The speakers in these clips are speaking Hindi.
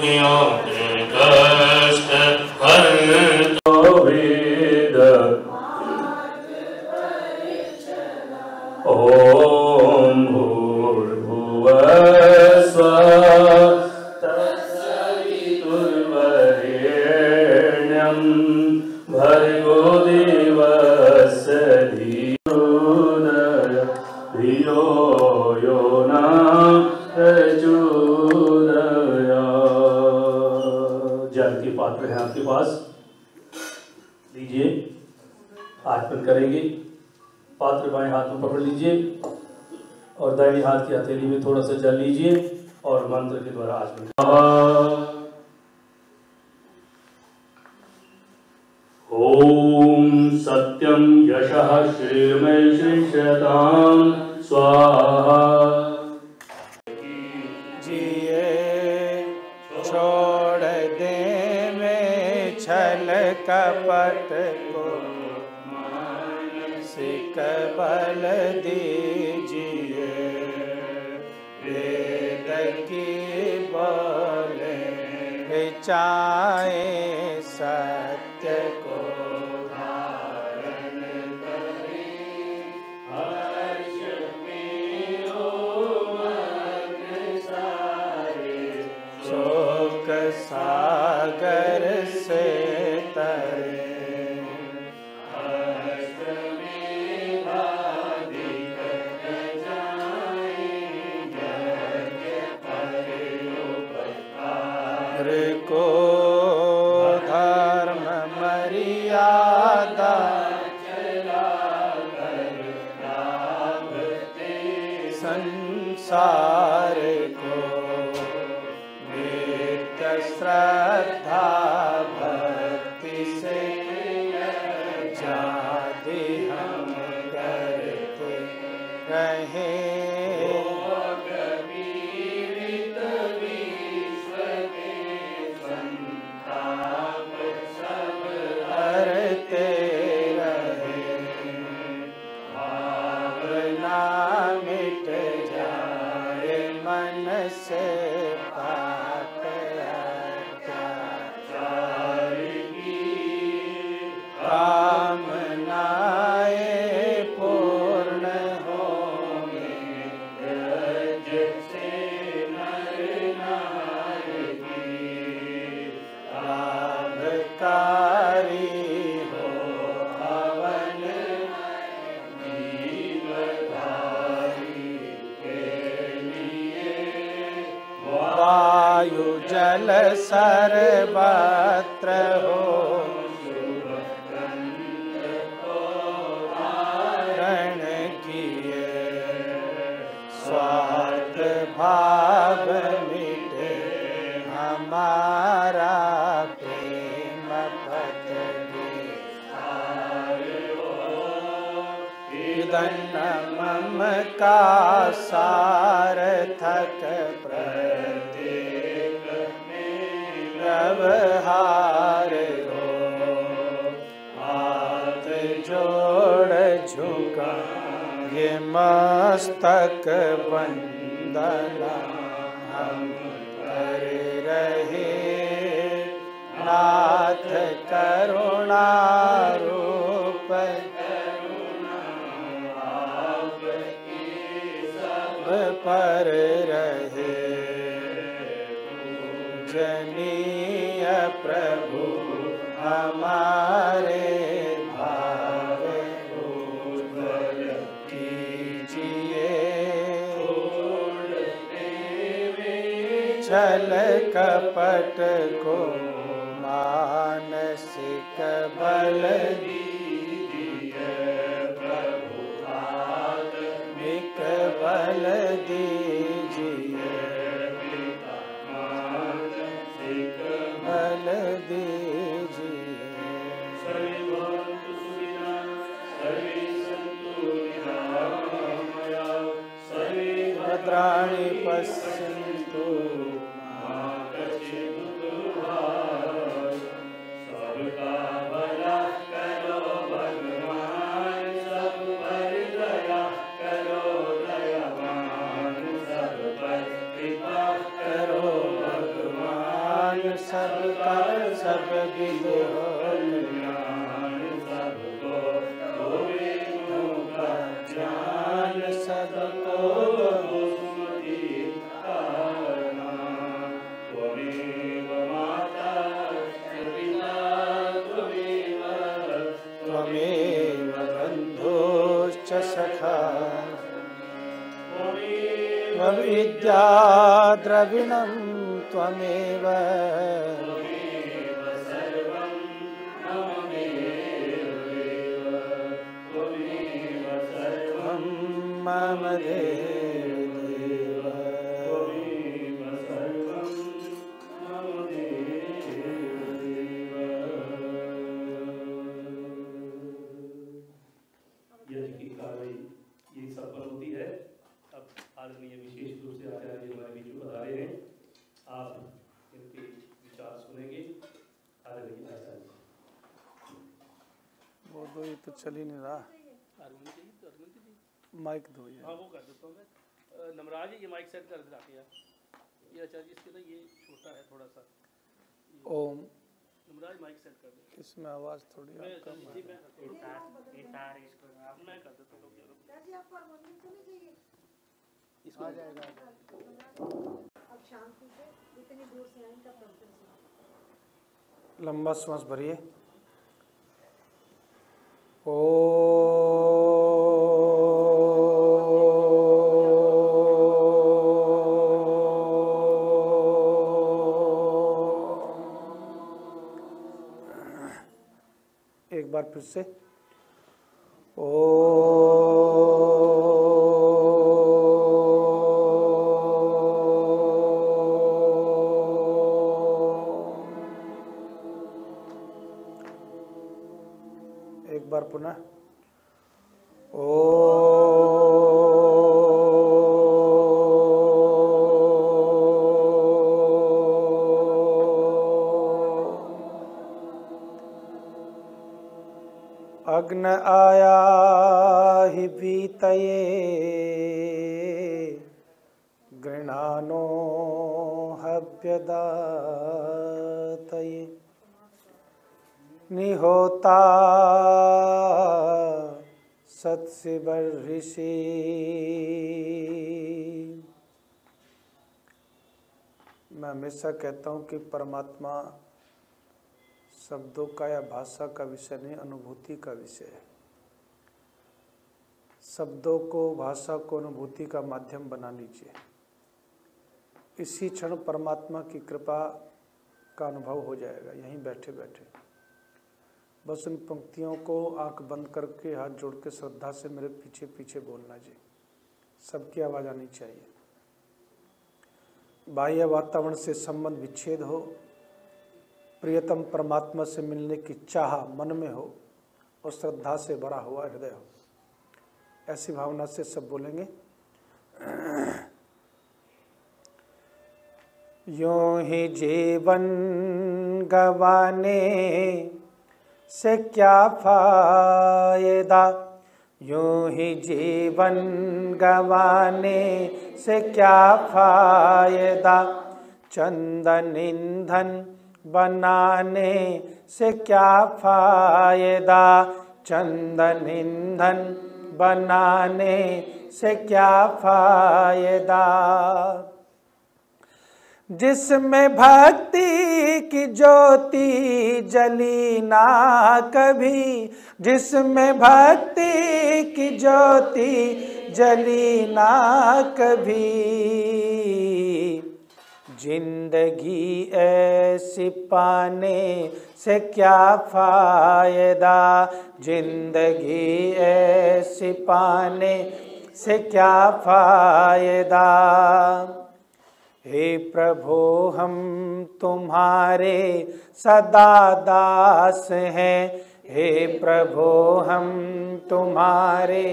दुखियों के कष्ट हरता वेद ओम भूर्भुवः स्वः तत्सवितुर्वरेण्यं भर्गो देवस्य धियो यो न प्रचोदयात्। जल के पात्र हैं आपके पास, लीजिए। आचमन करेंगे। पात्र बाएं हाथ में पकड़ लीजिए और दाहिने हाथ की हथेली में थोड़ा सा जल लीजिए और मंत्र के द्वारा आचमन। ओम सत्यम यशः श्रीर्मय श्रीशतां स्वाहा। जिए छोड़ दे में छल कपट को मानसिक बल दीजिए। वेद की बोले विचाए सत्य को धारण करें। हर्ष में हो मग्न सारे शोक सागर से तरे। को धर्म मर्यादा चला कर लाभते संसार को। नित्य श्रद्धा भक्ति से जाति हम करते रहे। से पाप अत्याचार की कामनाएं पूर्ण होंगे। यज्ञ से नर नारी लाभकारी हो हवन वायु जल सर्वत्र हो शुभ गंध को धारण किए। स्वार्थ भाव मिटे हमारा प्रेम पथ विदन्न मम का सार्थक व्यवहार हो। हाथ जोड़ झुका ये मस्तक वंदना हम कर रहे। नाथ करुणा रूप सब पर रहे। पूजनीय प्रभु हमारे भाव उज्ज्वल कीजिए। छल कपट को मानसिक बल दीजिए। प्रभु आत्मिक बल दीजिए। बल दीजिए। भद्राणि पश्यन्तु मा कश्चित् दुःखात्। सबका भला करो भगवान, सब पर दया करो दयावान। सब पर कृपा करो भगवान। सब कर सब विद हो कल्याण सबको गोविंदों का ज्ञान सबको सुमति तारना त्वमेव माता पिता त्वमेव बन्धुश्च सखा विद्या द्रविणं त्वमेव सर्वं मम देव यज्ञ की कार्रवाई ये सफल होती है। अब आदरणीय विशेष रूप से आचार्य जी हमारे बीच में बता रहे हैं, आप इनके विचार सुनेंगे। आदरणीय आचार्य वो दो ही तो चल ही नहीं रहा। माइक दो यार। हाँ वो कर देता हूँ मैं। नमराज ये माइक सेट कर दिला के यार। ये आचार्य जी इसके ना ये छोटा है थोड़ा सा। ओम नमराज माइक सेट कर दे। इसमें आवाज थोड़ी मैं कम है। मैं कर देता हूँ। आ जाएगा। अब शांति से इतनी दूर से आए का प्रवचन सुना। लंबा श्वास भरिए। ओ एक बार फिर से ओ एक बार पुनः ओ अग्न आया हि बीतये गृणानो हव्यदातये निहोता सत्स्य बर्हिषि। मैं हमेशा कहता हूँ कि परमात्मा शब्दों का या भाषा का विषय नहीं, अनुभूति का विषय है। शब्दों को, भाषा को अनुभूति का माध्यम बना लीजिए। इसी क्षण परमात्मा की कृपा का अनुभव हो जाएगा, यहीं बैठे बैठे। बस उन पंक्तियों को आंख बंद करके हाथ जोड़ के श्रद्धा से मेरे पीछे पीछे बोलना जी। सबकी आवाज़ आनी चाहिए। बाह्य वातावरण से संबंध विच्छेद हो, प्रियतम परमात्मा से मिलने की चाह मन में हो और श्रद्धा से भरा हुआ हृदय हो। ऐसी भावना से सब बोलेंगे। यूं ही जीवन गवाने से क्या फायदा, यूं ही जीवन गवाने से क्या फायदा, चंदन ईंधन बनाने से क्या फायदा, चंदन ईंधन बनाने से क्या फायदा। जिसमें भक्ति की ज्योति जली ना कभी, जिसमें भक्ति की ज्योति जली ना कभी, जिंदगी ऐसी पाने से क्या फायदा, जिंदगी ऐसी पाने से क्या फायदा। हे प्रभु हम तुम्हारे सदा दास हैं, हे प्रभु हम तुम्हारे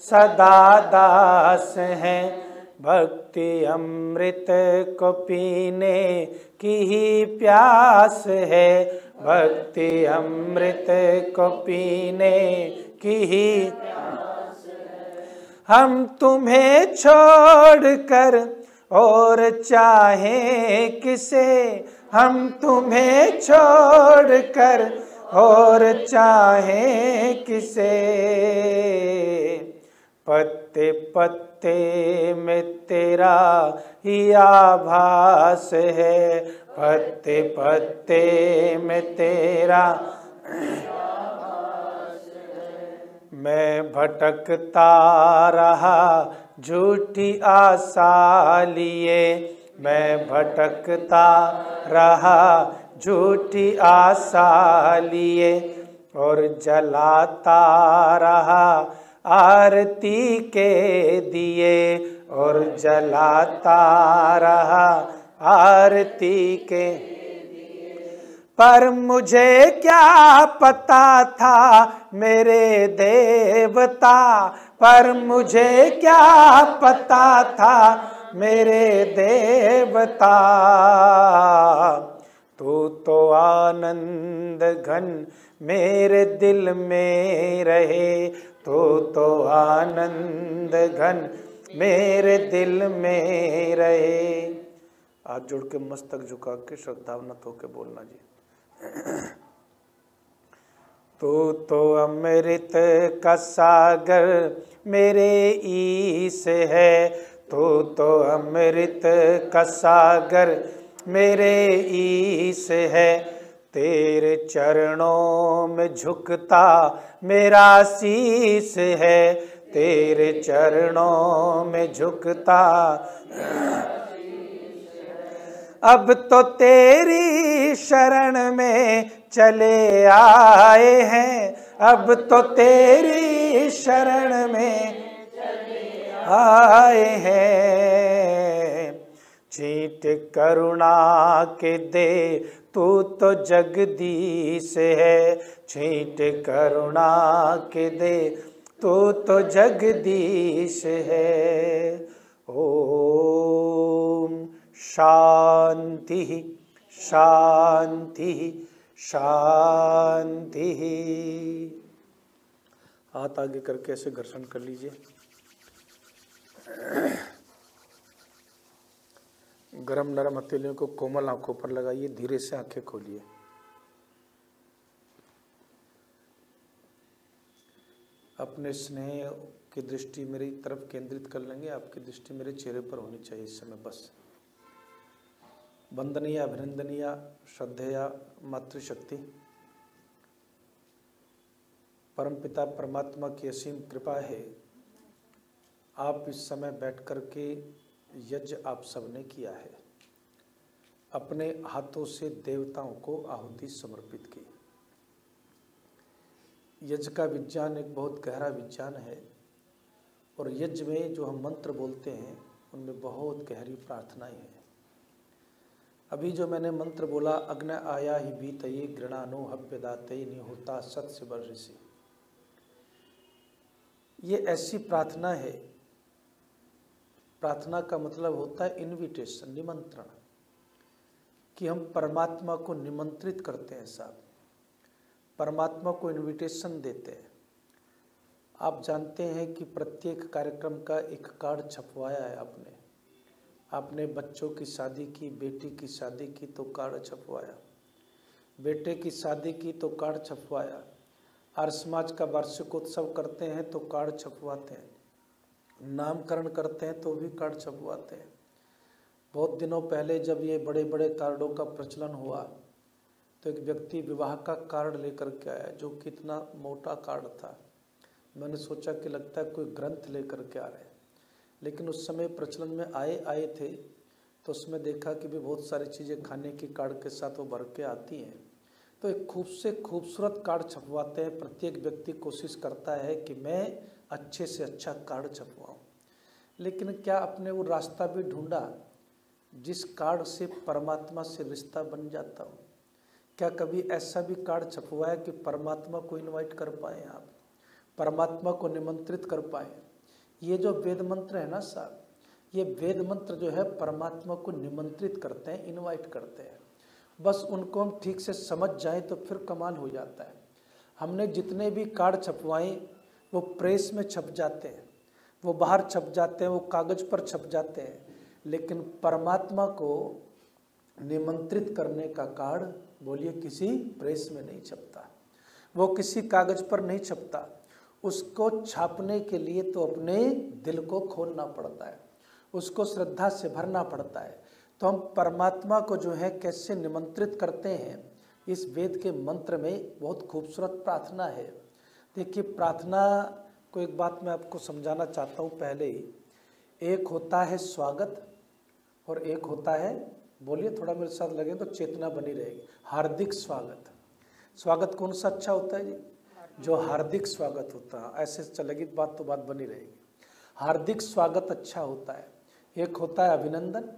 सदा दास हैं। भक्ति अमृत को पीने की ही प्यास है, भक्ति अमृत को पीने की ही प्यास है। हम तुम्हें छोड़कर और चाहे किसे हम तुम्हें छोड़कर, और चाहे किसे। पत्ते पत्ते में तेरा ही आभास है, पत्ते पत्ते में तेरा। मैं भटकता रहा झूठी आशा लिए, मैं भटकता रहा झूठी आशा लिए, और जलाता रहा आरती के दिए, और जलाता रहा आरती के। पर मुझे क्या पता था मेरे देवता, पर मुझे क्या पता था मेरे देवता। तू तो आनंद घन मेरे दिल में रहे, तू तो आनंद घन मेरे दिल में रहे। हाथ जोड़ के मस्तक झुका के श्रद्धावनत होके बोलना जी। तू तो अमृत का सागर मेरे ईश है, तू तो अमृत का सागर मेरे ईश है। तेरे चरणों में झुकता मेरा शीश है, तेरे चरणों में झुकता। अब तो तेरी शरण में चले आए हैं, अब तो तेरी शरण में आए हैं। चींट करुणा के दे तू तो जगदीश है, छींट करुणा के दे तू तो जगदीश है। ओम शांति शांति शांति। हाथ आगे करके ऐसे घर्षण कर लीजिए। गरम नरम हथेलियों को कोमल आंखों पर लगाइए, धीरे से आंखें खोलिए। अपने स्नेह की दृष्टि मेरी तरफ केंद्रित कर लेंगे। आपकी दृष्टि मेरे चेहरे पर होनी चाहिए इस समय बस। वंदनीय अभिनंदनीय श्रद्धेय मातृशक्ति परमपिता परमात्मा की असीम कृपा है, आप इस समय बैठ कर के यज्ञ आप सबने किया है। अपने हाथों से देवताओं को आहुति समर्पित की। यज्ञ का विज्ञान एक बहुत गहरा विज्ञान है, और यज्ञ में जो हम मंत्र बोलते हैं उनमें बहुत गहरी प्रार्थनाएं हैं। अभी जो मैंने मंत्र बोला, अग्नि आया ही बीतये गृणानो हव्यदाते निहोता सत्स्य वर्षि, ये ऐसी प्रार्थना है। प्रार्थना का मतलब होता है इनविटेशन, निमंत्रण, कि हम परमात्मा को निमंत्रित करते हैं साहब, परमात्मा को इनविटेशन देते हैं। आप जानते हैं कि प्रत्येक कार्यक्रम का एक कार्ड छपवाया है आपने। आपने बच्चों की शादी की, बेटी की शादी की तो कार्ड छपवाया, बेटे की शादी की तो कार्ड छपवाया, आर्य समाज का वार्षिकोत्सव करते हैं तो कार्ड छपवाते हैं, नामकरण करते हैं तो भी कार्ड छपवाते हैं। बहुत दिनों पहले जब ये बड़े बड़े कार्डों का प्रचलन हुआ तो एक व्यक्ति विवाह का कार्ड लेकर के आया, जो कितना मोटा कार्ड था। मैंने सोचा कि लगता है कोई ग्रंथ लेकर के आ रहे हैं, लेकिन उस समय प्रचलन में आए थे तो उसमें देखा कि भी बहुत सारी चीज़ें खाने की कार्ड के साथ वो भर के आती हैं। तो एक खूबसूरत कार्ड छपवाते हैं। प्रत्येक व्यक्ति कोशिश करता है कि मैं अच्छे से अच्छा कार्ड छपवाऊँ, लेकिन क्या आपने वो रास्ता भी ढूंढा जिस कार्ड से परमात्मा से रिश्ता बन जाता हो? क्या कभी ऐसा भी कार्ड छपवाया कि परमात्मा को इनवाइट कर पाए, आप परमात्मा को निमंत्रित कर पाए? ये जो वेद मंत्र है ना साहब, ये वेद मंत्र जो है परमात्मा को निमंत्रित करते हैं, इनवाइट करते हैं। बस उनको हम ठीक से समझ जाएं तो फिर कमाल हो जाता है। हमने जितने भी कार्ड छपवाए वो प्रेस में छप जाते हैं, वो बाहर छप जाते हैं, वो कागज़ पर छप जाते हैं, लेकिन परमात्मा को निमंत्रित करने का कार्ड बोलिए किसी प्रेस में नहीं छपता, वो किसी कागज पर नहीं छपता। उसको छापने के लिए तो अपने दिल को खोलना पड़ता है, उसको श्रद्धा से भरना पड़ता है। तो हम परमात्मा को जो है कैसे निमंत्रित करते हैं, इस वेद के मंत्र में बहुत खूबसूरत प्रार्थना है। देखिए, प्रार्थना को एक बात मैं आपको समझाना चाहता हूँ पहले ही। एक होता है स्वागत और एक होता है, बोलिए थोड़ा मेरे साथ लगे तो चेतना बनी रहेगी, हार्दिक स्वागत। स्वागत कौन सा अच्छा होता है जी? जो हार्दिक स्वागत होता है, ऐसे चलेगी बात तो बात बनी रहेगी। हार्दिक स्वागत अच्छा होता है। एक होता है अभिनंदन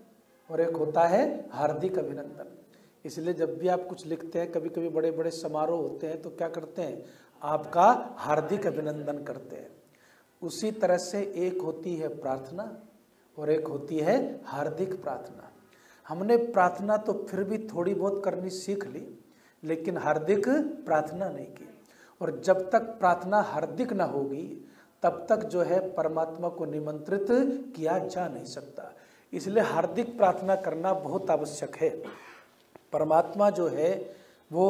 और एक होता है हार्दिक अभिनंदन। इसलिए जब भी आप कुछ लिखते हैं, कभी कभी बड़े बड़े समारोह होते हैं तो क्या करते हैं, आपका हार्दिक अभिनंदन करते हैं। उसी तरह से एक होती है प्रार्थना और एक होती है हार्दिक प्रार्थना। हमने प्रार्थना तो फिर भी थोड़ी बहुत करनी सीख ली, लेकिन हार्दिक प्रार्थना नहीं की। और जब तक प्रार्थना हार्दिक ना होगी तब तक जो है परमात्मा को निमंत्रित किया जा नहीं सकता। इसलिए हार्दिक प्रार्थना करना बहुत आवश्यक है। परमात्मा जो है वो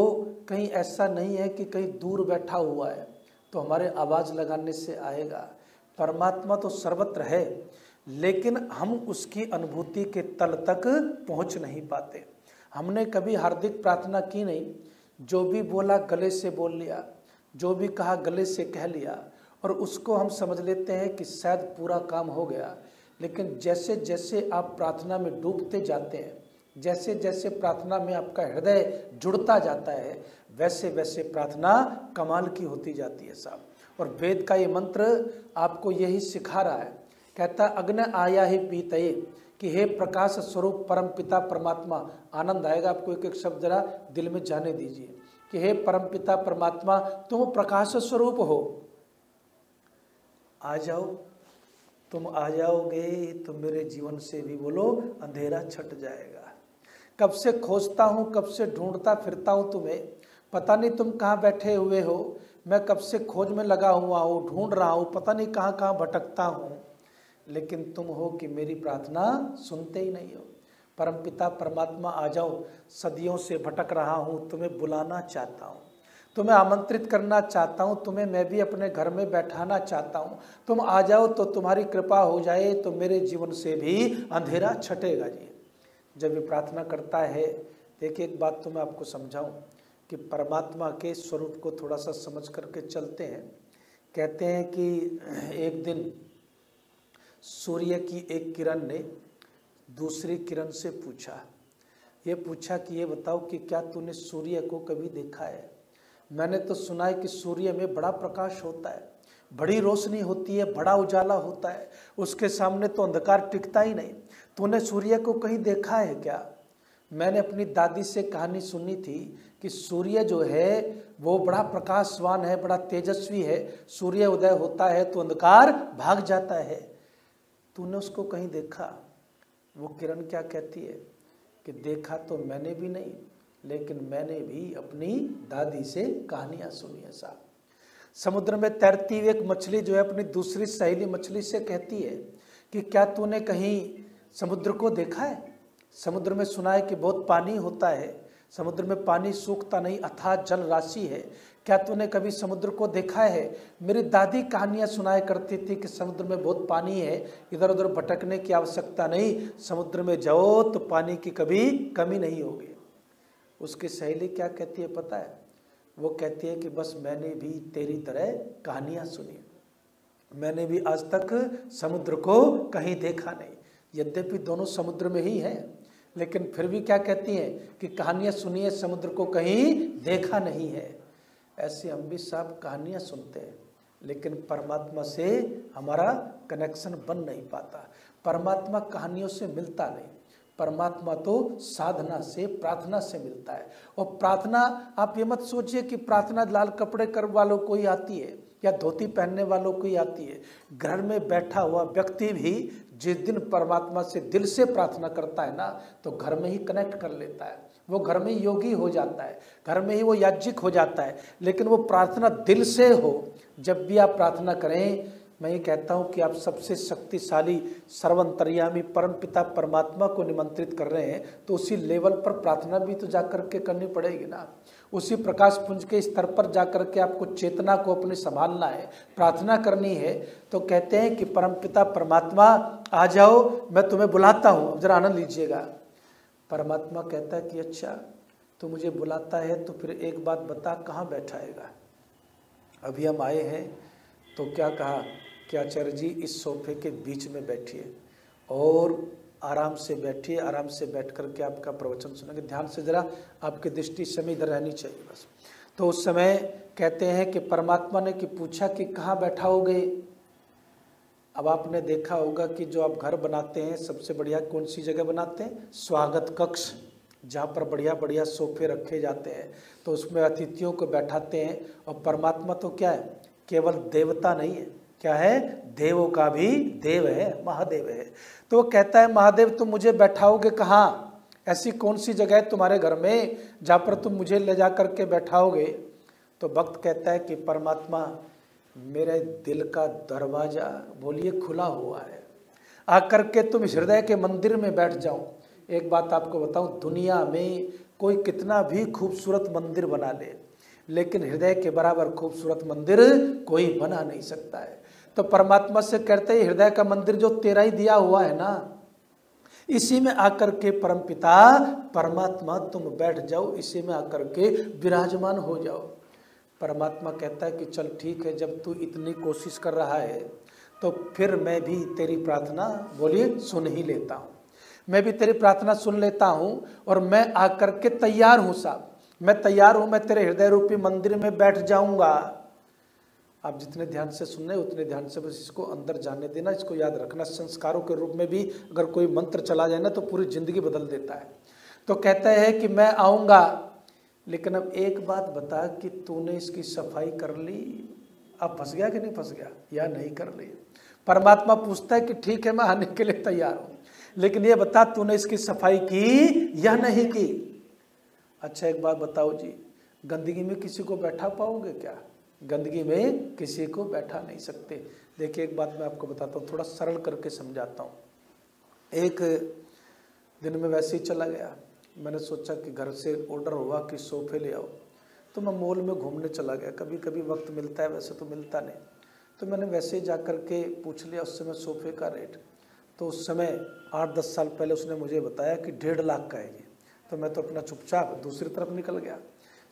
कहीं ऐसा नहीं है कि कहीं दूर बैठा हुआ है तो हमारे आवाज़ लगाने से आएगा। परमात्मा तो सर्वत्र है, लेकिन हम उसकी अनुभूति के तल तक पहुंच नहीं पाते। हमने कभी हार्दिक प्रार्थना की नहीं, जो भी बोला गले से बोल लिया, जो भी कहा गले से कह लिया, और उसको हम समझ लेते हैं कि शायद पूरा काम हो गया। लेकिन जैसे जैसे आप प्रार्थना में डूबते जाते हैं, जैसे जैसे प्रार्थना में आपका हृदय जुड़ता जाता है, वैसे वैसे प्रार्थना कमाल की होती जाती है साहब। और वेद का ये मंत्र आपको यही सिखा रहा है। कहता अग्नि आया ही पीतये, कि हे प्रकाश स्वरूप परम पिता परमात्मा। आनंद आएगा आपको, एक एक शब्द जरा दिल में जाने दीजिए कि हे परम पिता परमात्मा, तुम प्रकाश स्वरूप हो, आ जाओ। तुम आ जाओगे तो मेरे जीवन से भी बोलो अंधेरा छट जाएगा। कब से खोजता हूँ, कब से ढूंढता फिरता हूँ तुम्हें, पता नहीं तुम कहाँ बैठे हुए हो। मैं कब से खोज में लगा हुआ हूँ, ढूंढ रहा हूँ, पता नहीं कहाँ कहाँ भटकता हूँ, लेकिन तुम हो कि मेरी प्रार्थना सुनते ही नहीं हो। परमपिता परमात्मा आ जाओ, सदियों से भटक रहा हूँ, तुम्हें बुलाना चाहता हूँ, तुम्हें आमंत्रित करना चाहता हूँ, तुम्हें मैं भी अपने घर में बैठाना चाहता हूँ। तुम आ जाओ तो तुम्हारी कृपा हो जाए तो मेरे जीवन से भी अंधेरा छटेगा जी। जब ये प्रार्थना करता है, देखिए एक बात तो मैं आपको समझाऊं कि परमात्मा के स्वरूप को थोड़ा सा समझ करके चलते हैं। कहते हैं कि एक दिन सूर्य की एक किरण ने दूसरी किरण से पूछा कि ये बताओ कि क्या तूने सूर्य को कभी देखा है? मैंने तो सुना है कि सूर्य में बड़ा प्रकाश होता है, बड़ी रोशनी होती है, बड़ा उजाला होता है, उसके सामने तो अंधकार टिकता ही नहीं। तूने सूर्य को कहीं देखा है क्या? मैंने अपनी दादी से कहानी सुनी थी कि सूर्य जो है वो बड़ा प्रकाशवान है, बड़ा तेजस्वी है। सूर्य उदय होता है तो अंधकार भाग जाता है। तूने उसको कहीं देखा? वो किरण क्या कहती है कि देखा तो मैंने भी नहीं, लेकिन मैंने भी अपनी दादी से कहानियां सुनी है साहब। समुद्र में तैरती हुई एक मछली जो है अपनी दूसरी सहेली मछली से कहती है कि क्या तूने कहीं समुद्र को देखा है? समुद्र में सुना है कि बहुत पानी होता है, समुद्र में पानी सूखता नहीं, अथाह जल राशि है। क्या तूने कभी समुद्र को देखा है? मेरी दादी कहानियां सुनाया करती थी कि समुद्र में बहुत पानी है, इधर उधर भटकने की आवश्यकता नहीं, समुद्र में जाओ तो पानी की कभी कमी नहीं होगी। उसकी सहेली क्या कहती है पता है? वो कहती है कि बस मैंने भी तेरी तरह कहानियां सुनी, मैंने भी आज तक समुद्र को कहीं देखा नहीं। यद्यपि दोनों समुद्र में ही हैं, लेकिन फिर भी क्या कहती हैं कि कहानियां सुनी है, समुद्र को कहीं देखा नहीं है। ऐसे हम भी सब कहानियां सुनते हैं, लेकिन परमात्मा से हमारा कनेक्शन बन नहीं पाता। परमात्मा कहानियों से मिलता नहीं, परमात्मा तो साधना से, प्रार्थना से मिलता है। और प्रार्थना, आप ये मत सोचिए कि प्रार्थना लाल कपड़े कर वालों को ही आती है या धोती पहनने वालों को ही आती है। घर में बैठा हुआ व्यक्ति भी जिस दिन परमात्मा से दिल से प्रार्थना करता है ना, तो घर में ही कनेक्ट कर लेता है, वो घर में ही योगी हो जाता है, घर में ही वो याज्ञिक हो जाता है। लेकिन वो प्रार्थना दिल से हो। जब भी आप प्रार्थना करें, मैं ये कहता हूँ कि आप सबसे शक्तिशाली सर्वंतर्यामी परमपिता परमात्मा को निमंत्रित कर रहे हैं, तो उसी लेवल पर प्रार्थना भी तो जाकर के करनी पड़ेगी ना। उसी प्रकाश पुंज के स्तर पर जाकर के आपको चेतना को अपने संभालना है, प्रार्थना करनी है। तो कहते हैं कि परमपिता परमात्मा आ जाओ, मैं तुम्हें बुलाता हूँ, जरा आनंद लीजिएगा। परमात्मा कहता है कि अच्छा तो मुझे बुलाता है तो फिर एक बात बता, कहाँ बैठाएगा? अभी हम आए हैं तो क्या कहा कि आचार्य जी इस सोफे के बीच में बैठिए और आराम से बैठिए, आराम से बैठ करके आपका प्रवचन सुनेंगे। ध्यान से जरा आपकी दृष्टि समय इधर रहनी चाहिए बस। तो उस समय कहते हैं कि परमात्मा ने कि पूछा कि कहाँ बैठाओगे? अब आपने देखा होगा कि जो आप घर बनाते हैं सबसे बढ़िया कौन सी जगह बनाते हैं? स्वागत कक्ष, जहाँ पर बढ़िया बढ़िया सोफे रखे जाते हैं, तो उसमें अतिथियों को बैठाते हैं। और परमात्मा तो क्या है, केवल देवता नहीं है, क्या है? देवों का भी देव है, महादेव है। तो वो कहता है महादेव तुम मुझे बैठाओगे कहाँ? ऐसी कौन सी जगह है तुम्हारे घर में जहाँ पर तुम मुझे ले जा करके बैठाओगे? तो भक्त कहता है कि परमात्मा मेरे दिल का दरवाजा बोलिए खुला हुआ है, आकर के तुम हृदय के मंदिर में बैठ जाओ। एक बात आपको बताऊं, दुनिया में कोई कितना भी खूबसूरत मंदिर बना ले, लेकिन हृदय के बराबर खूबसूरत मंदिर कोई बना नहीं सकता है। तो परमात्मा से कहते हैं हृदय का मंदिर जो तेरा ही दिया हुआ है ना, इसी में आकर के परमपिता परमात्मा तुम बैठ जाओ, इसी में आकर के विराजमान हो जाओ। परमात्मा कहता है कि चल ठीक है, जब तू इतनी कोशिश कर रहा है तो फिर मैं भी तेरी प्रार्थना बोलिए सुन ही लेता हूँ, मैं भी तेरी प्रार्थना सुन लेता हूँ और मैं आकर के तैयार हूँ साहब, मैं तैयार हूँ, मैं तेरे हृदय रूपी मंदिर में बैठ जाऊंगा। आप जितने ध्यान से सुन रहे उतने ध्यान से बस इसको अंदर जाने देना, इसको याद रखना। संस्कारों के रूप में भी अगर कोई मंत्र चला जाए ना तो पूरी जिंदगी बदल देता है। तो कहता है कि मैं आऊँगा, लेकिन अब एक बात बता कि तूने इसकी सफाई कर ली? अब फंस गया कि नहीं फंस गया, या नहीं कर ली? परमात्मा पूछता है कि ठीक है मैं आने के लिए तैयार हूँ, लेकिन ये बता तूने इसकी सफाई की या नहीं की? अच्छा एक बात बताओ जी, गंदगी में किसी को बैठा पाओगे क्या? गंदगी में किसी को बैठा नहीं सकते। देखिए एक बात मैं आपको बताता हूँ, थोड़ा सरल करके समझाता हूँ। एक दिन में वैसे ही चला गया, मैंने सोचा कि घर से ऑर्डर हुआ कि सोफे ले आओ, तो मैं मॉल में घूमने चला गया। कभी कभी वक्त मिलता है, वैसे तो मिलता नहीं, तो मैंने वैसे ही जा कर के पूछ लिया उस समय सोफे का रेट। तो उस समय 8-10 साल पहले उसने मुझे बताया कि 1.5 लाख का है ये। तो मैं तो अपना चुपचाप दूसरी तरफ निकल गया।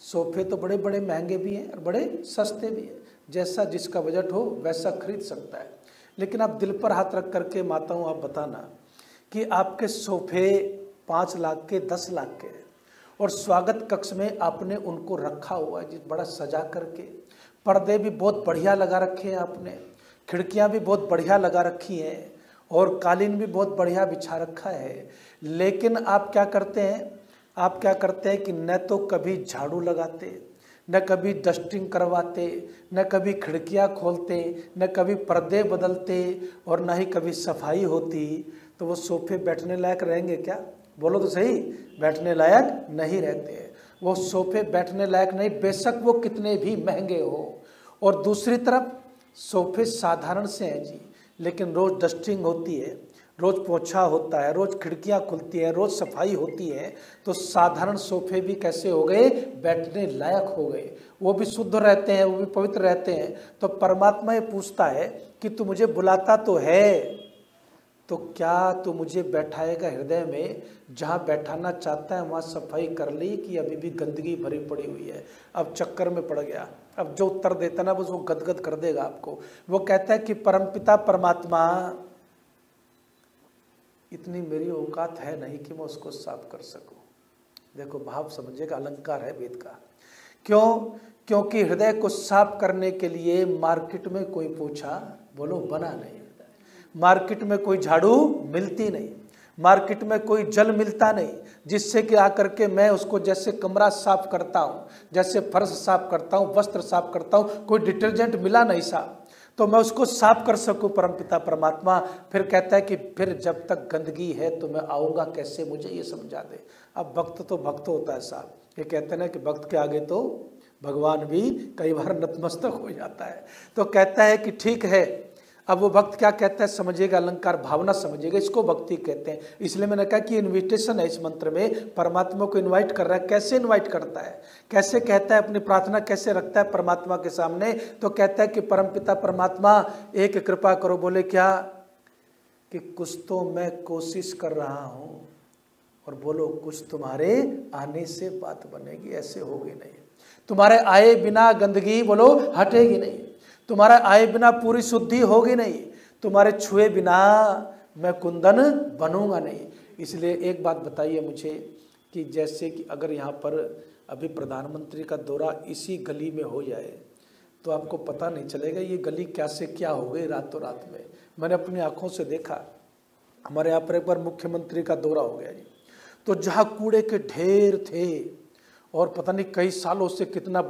सोफे तो बड़े बड़े महंगे भी हैं और बड़े सस्ते भी हैं, जैसा जिसका बजट हो वैसा खरीद सकता है। लेकिन आप दिल पर हाथ रख करके माताओं आप बताना कि आपके सोफे 5 लाख के 10 लाख के हैं और स्वागत कक्ष में आपने उनको रखा हुआ है बड़ा सजा करके, पर्दे भी बहुत बढ़िया लगा रखे हैं आपने, खिड़कियां भी बहुत बढ़िया लगा रखी हैं और कालीन भी बहुत बढ़िया बिछा रखा है। लेकिन आप क्या करते हैं, आप क्या करते हैं कि न तो कभी झाड़ू लगाते, न कभी डस्टिंग करवाते, न कभी खिड़कियां खोलते, न कभी पर्दे बदलते और न ही कभी सफाई होती। तो वो सोफे बैठने लायक रहेंगे क्या? बोलो तो सही, बैठने लायक नहीं रहते। वो सोफे बैठने लायक नहीं, बेशक वो कितने भी महंगे हो। और दूसरी तरफ सोफे साधारण से हैं जी, लेकिन रोज डस्टिंग होती है, रोज पोछा होता है, रोज खिड़कियां खुलती हैं, रोज सफाई होती है। तो साधारण सोफे भी कैसे हो गए? बैठने लायक हो गए, वो भी शुद्ध रहते हैं, वो भी पवित्र रहते हैं। तो परमात्मा ये पूछता है कि तू मुझे बुलाता तो है, तो क्या तू मुझे बैठाएगा हृदय में? जहाँ बैठाना चाहता है वहाँ सफाई कर ली कि अभी भी गंदगी भरी पड़ी हुई है? अब चक्कर में पड़ गया। अब जो उत्तर देता ना बस वो गदगद कर देगा आपको। वो कहता है कि परमपिता परमात्मा, इतनी मेरी औकात है नहीं कि मैं उसको साफ कर सकूं। देखो भाव समझिएगा, अलंकार है वेद का। क्यों? क्योंकि हृदय को साफ करने के लिए मार्केट में कोई पोछा बोलो बना नहीं, मार्केट में कोई झाड़ू मिलती नहीं, मार्केट में कोई जल मिलता नहीं जिससे कि आकर के मैं उसको जैसे कमरा साफ करता हूँ, जैसे फर्श साफ करता हूँ, वस्त्र साफ करता हूँ, कोई डिटर्जेंट मिला नहीं साफ तो मैं उसको साफ कर सकूं। परमपिता परमात्मा फिर कहता है कि फिर जब तक गंदगी है तो मैं आऊँगा कैसे, मुझे ये समझा दे। अब भक्त तो भक्त होता है साहब, ये कहते हैं ना कि भक्त के आगे तो भगवान भी कई बार नतमस्तक हो जाता है। तो कहता है कि ठीक है, अब वो भक्त क्या कहता है समझिएगा, अलंकार भावना समझिएगा, इसको भक्ति कहते हैं। इसलिए मैंने कहा कि इनविटेशन है इस मंत्र में, परमात्मा को इनवाइट कर रहा है। कैसे इनवाइट करता है, कैसे कहता है, अपनी प्रार्थना कैसे रखता है परमात्मा के सामने? तो कहता है कि परमपिता परमात्मा एक कृपा करो। बोले क्या? कि कुछ तो मैं कोशिश कर रहा हूं, और बोलो कुछ तुम्हारे आने से बात बनेगी, ऐसे होगी नहीं। तुम्हारे आए बिना गंदगी बोलो हटेगी नहीं, तुम्हारा आए बिना पूरी शुद्धि होगी नहीं, तुम्हारे छुए बिना मैं कुंदन बनूंगा नहीं। इसलिए एक बात बताइए मुझे कि जैसे कि अगर यहाँ पर अभी प्रधानमंत्री का दौरा इसी गली में हो जाए तो आपको पता नहीं चलेगा ये गली क्या से क्या हो गई रातों रात में। मैंने अपनी आंखों से देखा, हमारे यहाँ पर एक बार मुख्यमंत्री का दौरा हो गया जी, तो जहाँ कूड़े के ढेर थे और पता नहीं कई सालों से कितना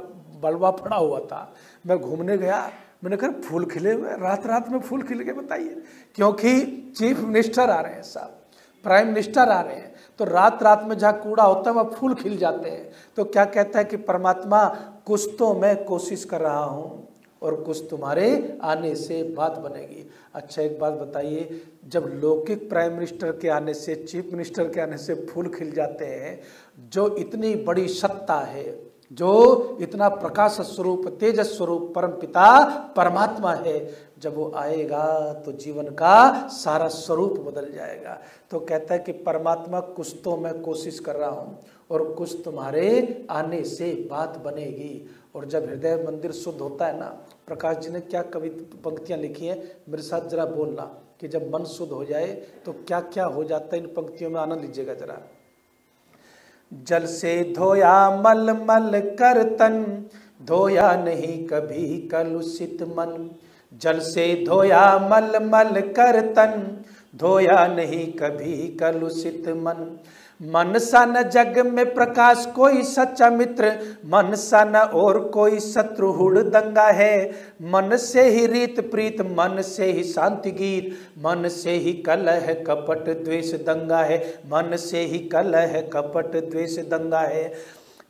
बलवा पड़ा हुआ था, मैं घूमने गया, मैंने कहा फूल खिले हुए, रात रात में फूल खिल के बताइए, क्योंकि चीफ मिनिस्टर आ रहे हैं साहब, प्राइम मिनिस्टर आ रहे हैं, तो रात रात में जहाँ कूड़ा होता है वहाँ फूल खिल जाते हैं। तो क्या कहता है कि परमात्मा कुछ तो मैं कोशिश कर रहा हूँ और कुछ तुम्हारे आने से बात बनेगी। अच्छा एक बात बताइए, जब लौकिक प्राइम मिनिस्टर के आने से, चीफ मिनिस्टर के आने से फूल खिल जाते हैं, जो इतनी बड़ी सत्ता है, जो इतना प्रकाश स्वरूप तेजस स्वरूप परम पिता परमात्मा है, जब वो आएगा तो जीवन का सारा स्वरूप बदल जाएगा। तो कहता है कि परमात्मा कुछ तो मैं कोशिश कर रहा हूँ और कुछ तुम्हारे आने से बात बनेगी। और जब हृदय मंदिर शुद्ध होता है ना, प्रकाश जी ने क्या कवि पंक्तियाँ लिखी हैं, मेरे साथ जरा बोलना कि जब मन शुद्ध हो जाए तो क्या क्या हो जाता है। इन पंक्तियों में आनंद लीजिएगा जरा। जल से धोया मल मल कर तन, धोया नहीं कभी कलुषित मन। जल से धोया मल मल कर तन, धोया नहीं कभी कलुषित मन। मन सा न जग में प्रकाश कोई सच्चा मित्र, मन सा न और कोई शत्रु हुड़दंगा है। मन से ही रीत प्रीत, मन से ही शांति गीत, मन से ही कलह कपट द्वेष दंगा है। मन से ही कलह कपट द्वेष दंगा है।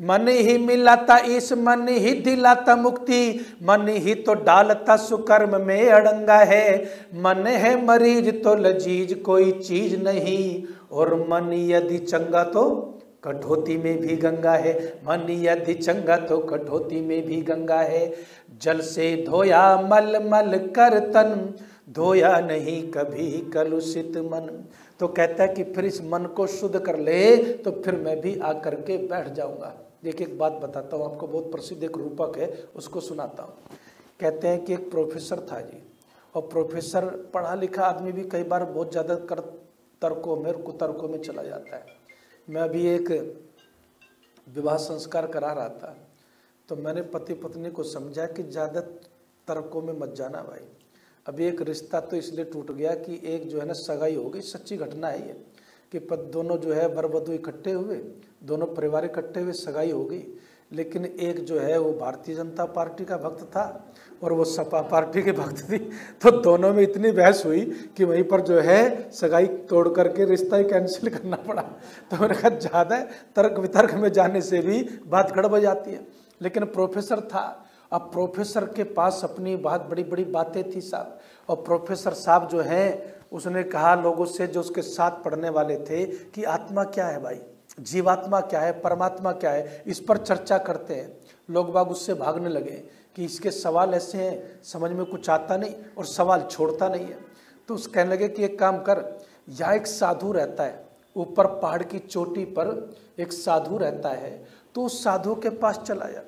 मन ही मिलाता ईश, मन ही दिलाता मुक्ति, मन ही तो डालता सुकर्म में अड़ंगा है। मन है मरीज तो लजीज कोई चीज नहीं, और मन यदि चंगा तो कठौती में भी गंगा है। मन यदि चंगा तो कठौती में भी गंगा है। जल से धोया मल मल कर तन, धोया नहीं कभी कलुषित मन। तो कहता है कि फिर इस मन को शुद्ध कर ले तो फिर मैं भी आकर के बैठ जाऊंगा। देखिए एक बात बताता हूँ आपको, बहुत प्रसिद्ध एक रूपक है, उसको सुनाता हूँ। कहते हैं कि एक प्रोफेसर था जी, और प्रोफेसर पढ़ा लिखा आदमी भी कई बार बहुत ज़्यादा तर्कों में और कुतर्कों में चला जाता है। मैं अभी एक विवाह संस्कार करा रहा था, तो मैंने पति पत्नी को समझा कि ज़्यादा तर्कों में मत जाना भाई। अभी एक रिश्ता तो इसलिए टूट गया कि एक जो है ना सगाई हो गई, सच्ची घटना है ये, कि दोनों जो है वर वधू इकट्ठे हुए, दोनों परिवार इकट्ठे हुए, सगाई हो गई। लेकिन एक जो है वो भारतीय जनता पार्टी का भक्त था और वो सपा पार्टी के भक्त थी, तो दोनों में इतनी बहस हुई कि वहीं पर जो है सगाई तोड़ करके रिश्ता ही कैंसिल करना पड़ा। तो मैंने कहा ज़्यादा तर्क वितर्क में जाने से भी बात गड़बड़ जाती है। लेकिन प्रोफेसर था, अब प्रोफेसर के पास अपनी बहुत बड़ी बड़ी बातें थी साहब, और प्रोफेसर साहब जो हैं उसने कहा लोगों से जो उसके साथ पढ़ने वाले थे कि आत्मा क्या है भाई, जीवात्मा क्या है, परमात्मा क्या है, इस पर चर्चा करते हैं। लोग बाग उससे भागने लगे कि इसके सवाल ऐसे हैं समझ में कुछ आता नहीं और सवाल छोड़ता नहीं है। तो उस कहने लगे कि एक काम कर, यहाँ एक साधु रहता है, ऊपर पहाड़ की चोटी पर एक साधु रहता है, तो उस साधु के पास चला जा।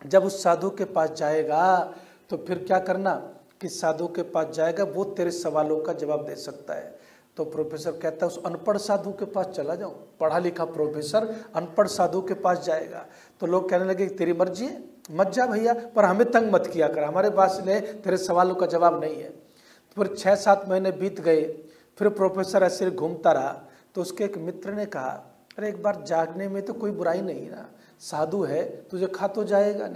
जब उस साधु के पास जाएगा तो फिर क्या करना कि साधु के पास जाएगा, वो तेरे सवालों का जवाब दे सकता है। तो प्रोफेसर कहता है उस अनपढ़ साधु के पास चला जाऊं। पढ़ा लिखा प्रोफेसर अनपढ़ साधु के पास जाएगा। तो लोग कहने लगे तेरी मर्जी है, मत जा भैया, पर हमें तंग मत किया कर, हमारे पास ने तेरे सवालों का जवाब नहीं है। तो फिर 6-7 महीने बीत गए, फिर प्रोफेसर ऐसे घूमता रहा। तो उसके एक मित्र ने कहा अरे एक बार जागने में तो कोई बुराई नहीं ना, साधु है, तुझे खा तो जाएगा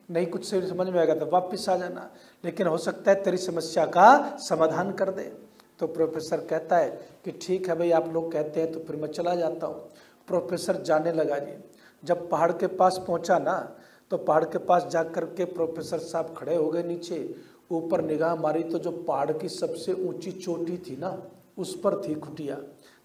नहीं कुछ से समझ में आएगा तो वापस आ जाना, लेकिन हो सकता है तेरी समस्या का समाधान कर दे। तो प्रोफेसर कहता है कि ठीक है भाई, आप लोग कहते हैं तो फिर मैं चला जाता हूँ। प्रोफेसर जाने लगा जी। जब पहाड़ के पास पहुँचा ना, तो पहाड़ के पास जा कर के प्रोफेसर साहब खड़े हो गए नीचे, ऊपर निगाह मारी तो जो पहाड़ की सबसे ऊंची चोटी थी ना, उस पर थी कुटिया।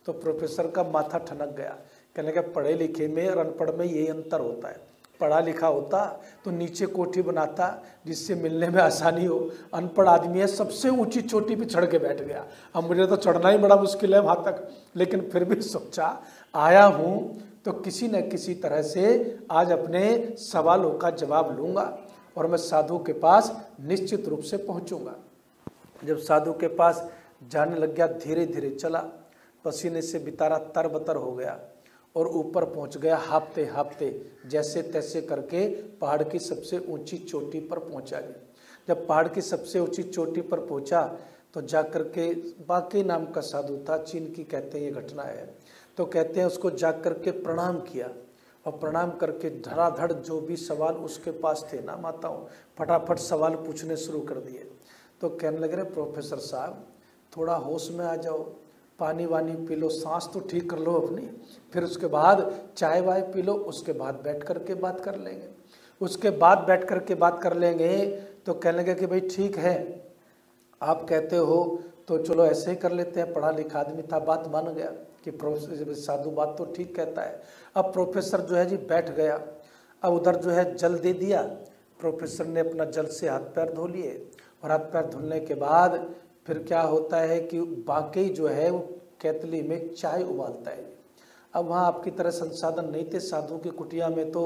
तो प्रोफेसर का माथा ठनक गया। कहने लगा पढ़े लिखे में और अनपढ़ में ये अंतर होता है। पढ़ा लिखा होता तो नीचे कोठी बनाता जिससे मिलने में आसानी हो। अनपढ़ आदमी है, सबसे ऊंची चोटी पे चढ़ के बैठ गया। अब मुझे तो चढ़ना ही बड़ा मुश्किल है वहां तक, लेकिन फिर भी सोचा आया हूं तो किसी न किसी तरह से आज अपने सवालों का जवाब लूंगा और मैं साधु के पास निश्चित रूप से पहुंचूंगा। जब साधु के पास जाने लग गया, धीरे धीरे चला, पसीने से बेचारा तरबतर हो गया और ऊपर पहुंच गया हाँफते हाँफते, जैसे तैसे करके पहाड़ की सबसे ऊंची चोटी पर पहुंचा गया। जब पहाड़ की सबसे ऊंची चोटी पर पहुंचा तो जाकर के बाकी नाम का साधु था, चीन की कहते हैं ये घटना है, तो कहते हैं उसको जाकर के प्रणाम किया और प्रणाम करके धड़ाधड़ जो भी सवाल उसके पास थे ना माताओं, फटाफट सवाल पूछने शुरू कर दिए। तो कहने लगे रे प्रोफेसर साहब थोड़ा होश में आ जाओ, पानी वानी पी लो, सांस तो ठीक कर लो अपनी, फिर उसके बाद चाय वाय पी लो, उसके बाद बैठ करके बात कर लेंगे। उसके बाद बैठ करके बात कर लेंगे। तो कहने लगे कि भाई ठीक है आप कहते हो तो चलो ऐसे ही कर लेते हैं। पढ़ा लिखा आदमी था, बात मान गया कि प्रोफेसर साधु बात तो ठीक कहता है। अब प्रोफेसर जो है जी बैठ गया। अब उधर जो है जल दे दिया। प्रोफेसर ने अपना जल से हाथ पैर धो लिए और हाथ पैर धुलने के बाद फिर क्या होता है कि बाकी जो है वो केतली में चाय उबालता है। अब वहाँ आपकी तरह संसाधन नहीं थे, साधु की कुटिया में तो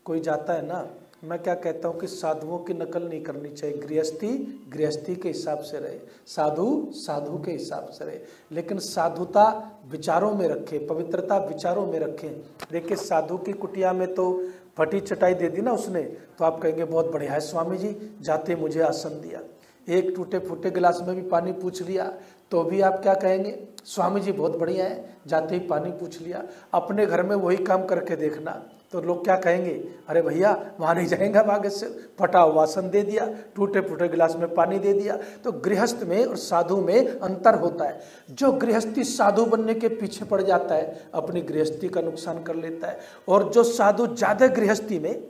कोई जाता है ना। मैं क्या कहता हूँ कि साधुओं की नकल नहीं करनी चाहिए, गृहस्थी गृहस्थी के हिसाब से रहे, साधु साधु के हिसाब से रहे, लेकिन साधुता विचारों में रखे, पवित्रता विचारों में रखें। देखिए साधु की कुटिया में तो फटी चटाई दे दी ना उसने, तो आप कहेंगे बहुत बढ़िया है स्वामी जी, जाते मुझे आसन दिया। एक टूटे फूटे गिलास में भी पानी पूछ लिया तो भी आप क्या कहेंगे, स्वामी जी बहुत बढ़िया है, जाते ही पानी पूछ लिया। अपने घर में वही काम करके देखना तो लोग क्या कहेंगे, अरे भैया वहाँ नहीं जाएंगे भाग्य से, फटा वासन दे दिया, टूटे फूटे गिलास में पानी दे दिया। तो गृहस्थ में और साधु में अंतर होता है। जो गृहस्थी साधु बनने के पीछे पड़ जाता है अपनी गृहस्थी का नुकसान कर लेता है, और जो साधु ज्यादा गृहस्थी में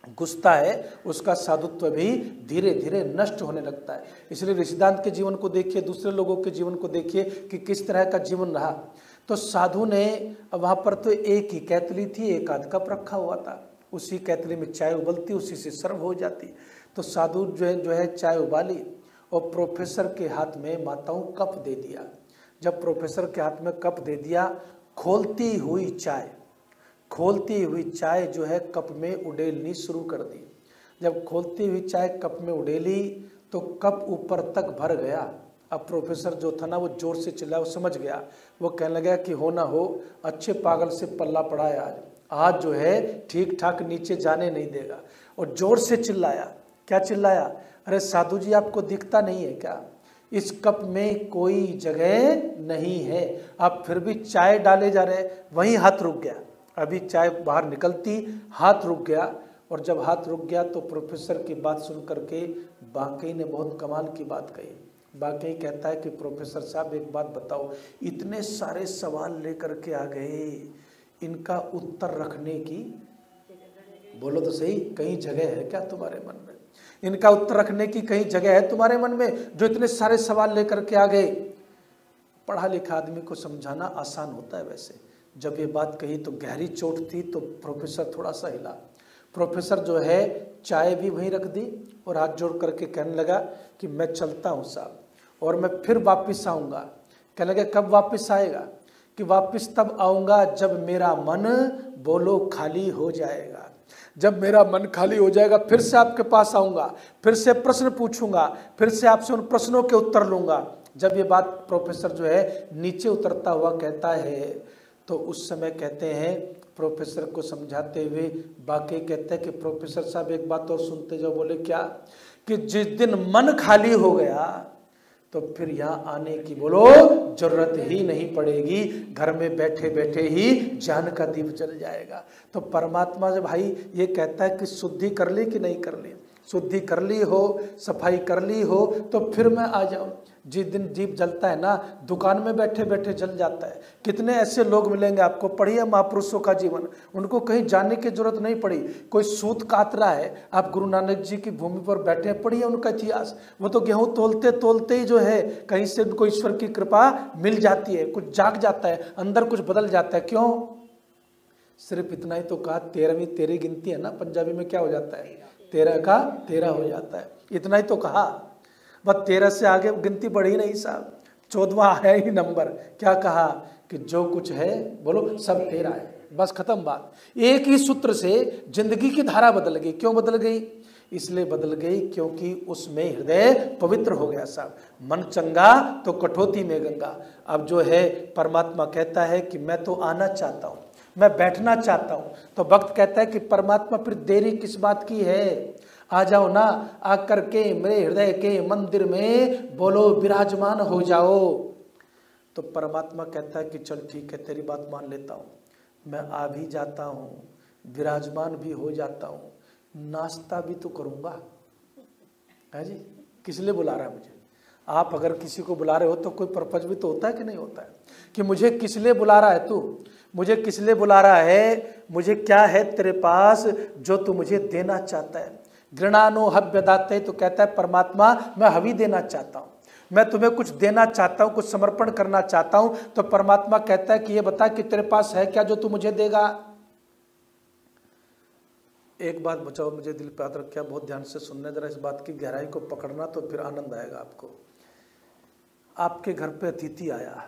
घुसता है उसका साधुत्व भी धीरे धीरे नष्ट होने लगता है। इसलिए ऋषिदांत के जीवन को देखिए, दूसरे लोगों के जीवन को देखिए कि किस तरह का जीवन रहा। तो साधु ने वहाँ पर तो एक ही कैतली थी, एक आध कप रखा हुआ था, उसी कैतली में चाय उबलती, उसी से सर्व हो जाती। तो साधु जो है चाय उबाली और प्रोफेसर के हाथ में माताओं कप दे दिया। जब प्रोफेसर के हाथ में कप दे दिया, खोलती हुई चाय जो है कप में उड़ेलनी शुरू कर दी। जब खोलती हुई चाय कप में उड़ेली तो कप ऊपर तक भर गया। अब प्रोफेसर जो था ना वो जोर से चिल्लाया, वो समझ गया, वो कहने लगा कि हो ना हो अच्छे पागल से पल्ला पड़ा है आज जो है ठीक ठाक नीचे जाने नहीं देगा। और जोर से चिल्लाया। क्या चिल्लाया, अरे साधु जी आपको दिखता नहीं है क्या, इस कप में कोई जगह नहीं है, आप फिर भी चाय डाले जा रहे। वहीं हाथ रुक गया, अभी चाय बाहर निकलती हाथ रुक गया। और जब हाथ रुक गया तो प्रोफेसर की बात सुन करके बाकी ने बहुत कमाल की बात कही। बाकी कहता है कि प्रोफेसर साहब एक बात बताओ, इतने सारे सवाल लेकर के आ गए, इनका उत्तर रखने की, बोलो तो सही, कहीं जगह है क्या तुम्हारे मन में? इनका उत्तर रखने की कहीं जगह है तुम्हारे मन में, जो इतने सारे सवाल लेकर के आ गए? पढ़ा लिखा आदमी को समझाना आसान होता है। वैसे जब ये बात कही तो गहरी चोट थी, तो प्रोफेसर थोड़ा सा हिला। प्रोफेसर जो है चाय भी वहीं रख दी और हाथ जोड़ करके कहने लगा कि मैं चलता हूँ साहब, और मैं फिर वापस आऊँगा। कहने लगा कब वापस आएगा? कि वापस तब आऊँगा जब मेरा मन बोलो खाली हो जाएगा। जब मेरा मन खाली हो जाएगा फिर से आपके पास आऊँगा, फिर से प्रश्न पूछूंगा, फिर से आपसे उन प्रश्नों के उत्तर लूँगा। जब ये बात प्रोफेसर जो है नीचे उतरता हुआ कहता है तो उस समय कहते हैं प्रोफेसर को समझाते हुए बाकी कहते हैं कि प्रोफेसर साहब एक बात और सुनते जाओ। बोले क्या? कि जिस दिन मन खाली हो गया तो फिर यहाँ आने की बोलो जरूरत ही नहीं पड़ेगी, घर में बैठे बैठे ही ज्ञान का दीप जल जाएगा। तो परमात्मा जब भाई ये कहता है कि शुद्धि कर ली कि नहीं कर ली, शुद्धि कर ली हो, सफाई कर ली हो तो फिर मैं आ जाऊं। जिस दिन दीप जलता है ना, दुकान में बैठे बैठे जल जाता है। कितने ऐसे लोग मिलेंगे आपको, पढ़िए महापुरुषों का जीवन, उनको कहीं जाने की जरूरत नहीं पड़ी। कोई सूत कात रहा है, आप गुरु नानक जी की भूमि पर बैठे हैं, पढ़िए उनका इतिहास। वो तो गेहूं तोलते तोलते ही जो है कहीं से उनको ईश्वर की कृपा मिल जाती है, कुछ जाग जाता है, अंदर कुछ बदल जाता है। क्यों? सिर्फ इतना ही तो कहा, 13वीं तेरी गिनती है ना, पंजाबी में क्या हो जाता है, 13 का 13 हो जाता है। इतना ही तो कहा, बस 13 से आगे गिनती बढ़ी नहीं साहब, 14वां आया ही नंबर। क्या कहा कि जो कुछ है बोलो सब तेरा है, बस खत्म बात। एक ही सूत्र से जिंदगी की धारा बदल गई। क्यों बदल गई? इसलिए बदल गई क्योंकि उसमें हृदय पवित्र हो गया साहब। मन चंगा तो कठौती में गंगा। अब जो है परमात्मा कहता है कि मैं तो आना चाहता हूँ, मैं बैठना चाहता हूँ। तो भक्त कहता है कि परमात्मा फिर देरी किस बात की है, आ जाओ ना, आकर के मेरे हृदय के मंदिर में बोलो विराजमान हो जाओ। तो परमात्मा कहता है कि चल ठीक है, तेरी बात मान लेता हूँ, मैं आ भी जाता हूँ, विराजमान भी हो जाता हूँ, नाश्ता भी तो करूँगा। है जी, किस लिए बुला रहा है मुझे? आप अगर किसी को बुला रहे हो तो कोई पर्पज भी तो होता है कि नहीं होता है, कि मुझे किस लिए बुला रहा है तू, मुझे किस लिए बुला रहा है, मुझे क्या है तेरे पास जो तू मुझे देना चाहता है। घृणानो हव्य दाते, तो कहता है परमात्मा मैं हवि देना चाहता हूँ, मैं तुम्हें कुछ देना चाहता हूँ, कुछ समर्पण करना चाहता हूँ। तो परमात्मा कहता है कि ये बता कि तेरे पास है क्या जो तू मुझे देगा। एक बात बचाओ, मुझे दिल पे हाथ रखा, बहुत ध्यान से सुनने, जरा इस बात की गहराई को पकड़ना, तो फिर आनंद आएगा आपको। आपके घर पे अतिथि आया,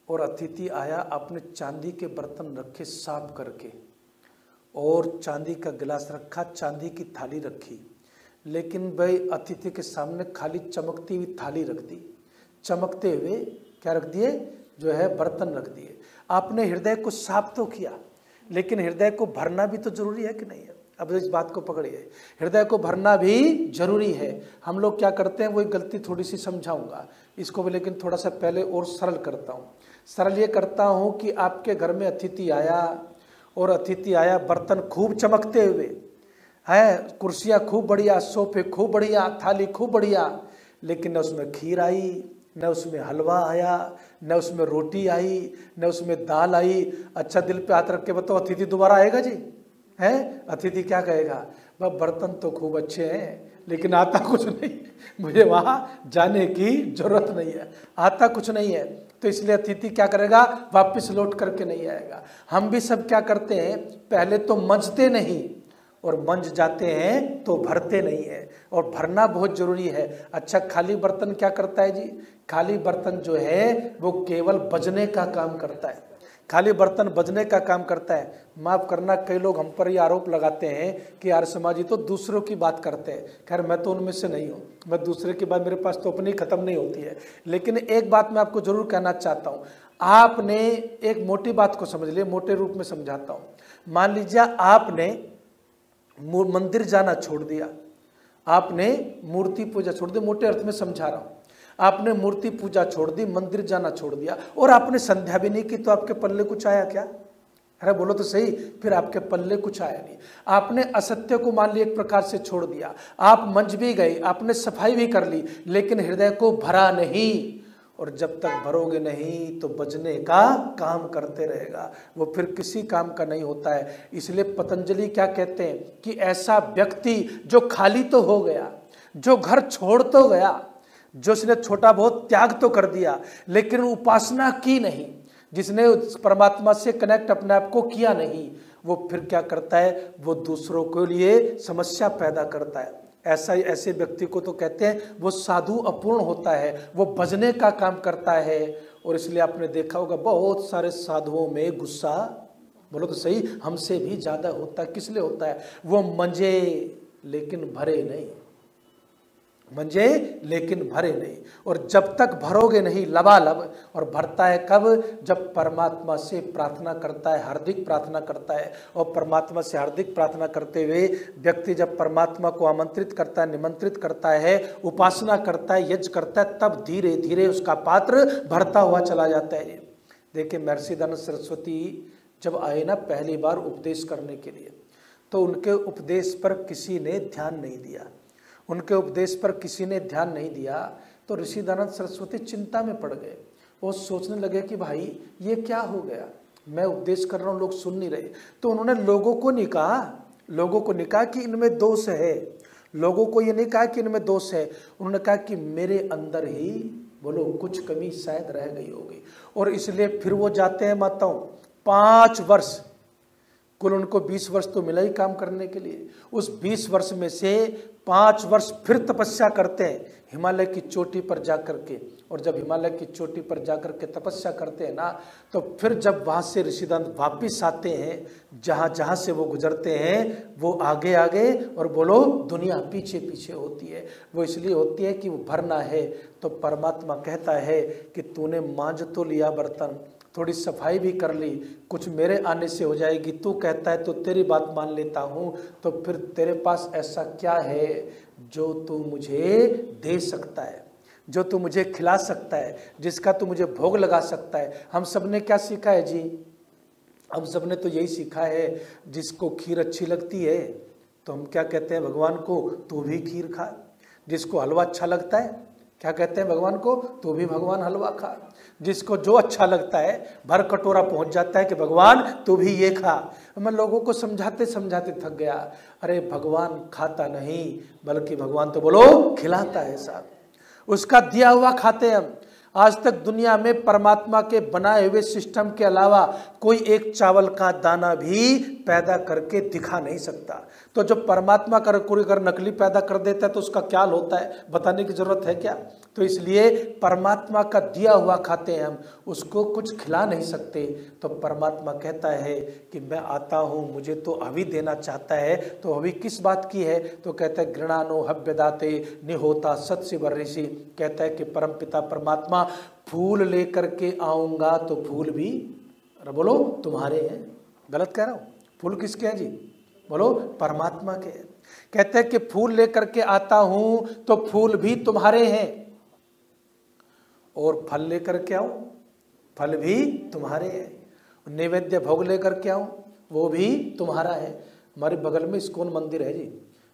और अतिथि आया आपने चांदी के बर्तन रखे साफ करके, और चांदी का गिलास रखा, चांदी की थाली रखी, लेकिन भाई अतिथि के सामने खाली चमकती हुई थाली रख दी, चमकते हुए क्या रख दिए, जो है बर्तन रख दिए। आपने हृदय को साफ तो किया, लेकिन हृदय को भरना भी तो जरूरी है कि नहीं है? अब इस बात को पकड़िए, हृदय को भरना भी जरूरी है। हम लोग क्या करते हैं, वो एक गलती थोड़ी सी समझाऊंगा इसको भी, लेकिन थोड़ा सा पहले और सरल करता हूँ। सरल ये करता हूँ कि आपके घर में अतिथि आया, और अतिथि आया, बर्तन खूब चमकते हुए हैं, कुर्सियाँ खूब बढ़िया, सोफे खूब बढ़िया, थाली खूब बढ़िया, लेकिन न उसमें खीर आई, न उसमें हलवा आया, न उसमें रोटी आई, न उसमें दाल आई। अच्छा दिल पे हाथ रख के बताओ, अतिथि दोबारा आएगा जी? हैं? अतिथि क्या कहेगा, वह बर्तन तो खूब अच्छे हैं लेकिन आता कुछ नहीं, मुझे वहाँ जाने की जरूरत नहीं है, आता कुछ नहीं है। तो इसलिए अतिथि क्या करेगा, वापस लौट करके नहीं आएगा। हम भी सब क्या करते हैं, पहले तो मंजते नहीं, और मंज जाते हैं तो भरते नहीं है, और भरना बहुत जरूरी है। अच्छा खाली बर्तन क्या करता है जी? खाली बर्तन जो है वो केवल बजने का काम करता है, खाली बर्तन बजने का काम करता है। माफ करना, कई लोग हम पर ये आरोप लगाते हैं कि आर्य समाजी तो दूसरों की बात करते हैं। खैर मैं तो उनमें से नहीं हूँ, मैं दूसरे की बात, मेरे पास तो अपनी खत्म नहीं होती है। लेकिन एक बात मैं आपको जरूर कहना चाहता हूँ, आपने एक मोटी बात को समझ लिया, मोटे रूप में समझाता हूँ। मान लीजिए आपने मंदिर जाना छोड़ दिया, आपने मूर्ति पूजा छोड़ दी, मोटे अर्थ में समझा रहा हूँ। आपने मूर्ति पूजा छोड़ दी, मंदिर जाना छोड़ दिया, और आपने संध्या भी नहीं की, तो आपके पल्ले कुछ आया क्या? अरे बोलो तो सही, फिर आपके पल्ले कुछ आया नहीं। आपने असत्य को मान लिया एक प्रकार से छोड़ दिया, आप मंच भी गए, आपने सफाई भी कर ली, लेकिन हृदय को भरा नहीं। और जब तक भरोगे नहीं तो बजने का काम करते रहेगा, वो फिर किसी काम का नहीं होता है। इसलिए पतंजलि क्या कहते हैं कि ऐसा व्यक्ति जो खाली तो हो गया, जो घर छोड़ तो गया, जो उसने छोटा बहुत त्याग तो कर दिया, लेकिन उपासना की नहीं, जिसने परमात्मा से कनेक्ट अपने आप को किया नहीं, वो फिर क्या करता है, वो दूसरों के लिए समस्या पैदा करता है। ऐसे व्यक्ति को तो कहते हैं वो साधु अपूर्ण होता है, वो बजने का काम करता है। और इसलिए आपने देखा होगा बहुत सारे साधुओं में गुस्सा, बोलो तो सही, हमसे भी ज्यादा होता है। किस लिए होता है? वो मंजे लेकिन भरे नहीं, मंजे लेकिन भरे नहीं। और जब तक भरोगे नहीं लबालब, और भरता है कब? जब परमात्मा से प्रार्थना करता है, हार्दिक प्रार्थना करता है। और परमात्मा से हार्दिक प्रार्थना करते हुए व्यक्ति जब परमात्मा को आमंत्रित करता है, निमंत्रित करता है, उपासना करता है, यज्ञ करता है, तब धीरे धीरे उसका पात्र भरता हुआ चला जाता है। देखिए महर्षि दयानंद सरस्वती जब आए ना पहली बार उपदेश करने के लिए, तो उनके उपदेश पर किसी ने ध्यान नहीं दिया, उनके उपदेश पर किसी ने ध्यान नहीं दिया। तो ऋषि दयानंद सरस्वती चिंता में पड़ गए। वो सोचने लगे कि भाई ये क्या हो गया, मैं उपदेश कर रहा हूँ, लोग सुन नहीं रहे। तो उन्होंने लोगों को नहीं कहा कि इनमें दोष है, लोगों को ये नहीं कहा कि इनमें दोष है, उन्होंने कहा कि मेरे अंदर ही बोलो कुछ कमी शायद रह गई होगी। और इसलिए फिर वो जाते हैं माताओं 5 वर्ष, कुल उनको 20 वर्ष तो मिला ही काम करने के लिए, उस 20 वर्ष में से 5 वर्ष फिर तपस्या करते हैं हिमालय की चोटी पर जाकर के। और जब हिमालय की चोटी पर जाकर के तपस्या करते हैं ना, तो फिर जब वहाँ से ऋषिदंत वापिस आते हैं, जहाँ से वो गुजरते हैं वो आगे आगे और बोलो दुनिया पीछे पीछे होती है। वो इसलिए होती है कि वो भरना है। तो परमात्मा कहता है कि तूने मांझ तो लिया बर्तन, थोड़ी सफाई भी कर ली, कुछ मेरे आने से हो जाएगी, तू कहता है तो तेरी बात मान लेता हूँ। तो फिर तेरे पास ऐसा क्या है जो तू मुझे दे सकता है, जो तू मुझे खिला सकता है, जिसका तू मुझे भोग लगा सकता है। हम सब ने क्या सीखा है जी? हम सब ने तो यही सीखा है, जिसको खीर अच्छी लगती है तो हम क्या कहते हैं भगवान को, तू भी खीर खा। जिसको हलवा अच्छा लगता है क्या कहते हैं भगवान को, तू भी भगवान हलवा खा। जिसको जो अच्छा लगता है भर कटोरा पहुंच जाता है कि भगवान तू भी ये खा। मैं लोगों को समझाते समझाते थक गया, अरे भगवान खाता नहीं बल्कि भगवान तो बोलो खिलाता है साहब, उसका दिया हुआ खाते हैं हम। आज तक दुनिया में परमात्मा के बनाए हुए सिस्टम के अलावा कोई एक चावल का दाना भी पैदा करके दिखा नहीं सकता। तो जब परमात्मा कोई अगर नकली पैदा कर देता है तो उसका क्या हाल होता है, बताने की जरूरत है क्या? तो इसलिए परमात्मा का दिया हुआ खाते हैं हम, उसको कुछ खिला नहीं सकते। तो परमात्मा कहता है कि मैं आता हूँ, मुझे तो अभी देना चाहता है। तो अभी किस बात की है? तो कहता है गृणानो हव्यदाते निहोता सत्स्य ऋषि। कहता है कि परमपिता परमात्मा फूल लेकर के आऊँगा तो फूल भी बोलो तुम्हारे हैं। गलत कह रहा हूँ? फूल किसके हैं जी? बोलो परमात्मा के। कहते हैं कि फूल लेकर के आता हूं तो फूल भी तुम्हारे हैं, और फल लेकर के आऊं फल भी तुम्हारे हैं, नैवेद्य भोग लेकर के आऊं वो भी तुम्हारा है। हमारे बगल में इस्कॉन मंदिर है जी,